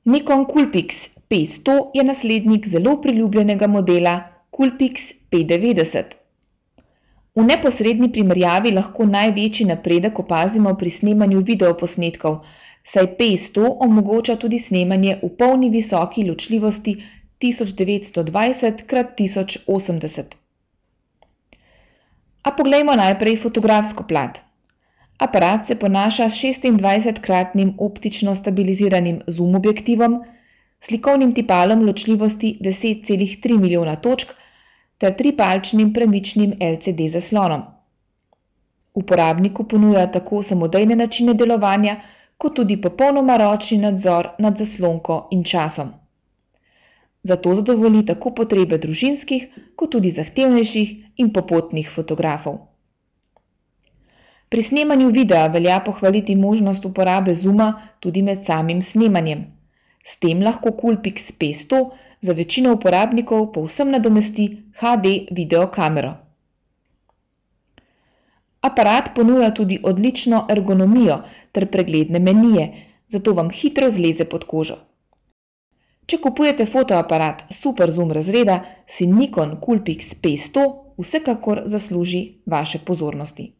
Nikon Coolpix P100 je naslednik zelo priljubljenega modela Coolpix P90. V neposredni primerjavi lahko največji napredek opazimo pri snemanju videoposnetkov, saj P100 omogoča tudi snemanje v polni visoki ločljivosti 1920x1080. A poglejmo najprej fotografsko plat. Aparat se ponaša s 26-kratnim optično stabiliziranim zoom objektivom, slikovnim tipalom ločljivosti 10,3 milijona točk ter tripalčnim premičnim LCD zaslonom. Uporabniku ponuja tako samodejne načine delovanja, kot tudi popolnoma ročni nadzor nad zaslonko in časom. Zato zadovolji tako potrebe družinskih, kot tudi zahtevnejših in popotnih fotografov. Pri snemanju videa velja pohvaliti možnost uporabe zooma tudi med samim snemanjem. S tem lahko Coolpix P100 za večino uporabnikov povsem nadomesti HD videokamero. Aparat ponuja tudi odlično ergonomijo ter pregledne menije, zato vam hitro zleze pod kožo. Če kupujete fotoaparat super zoom razreda, si Nikon Coolpix P100 vsekakor zasluži vaše pozornosti.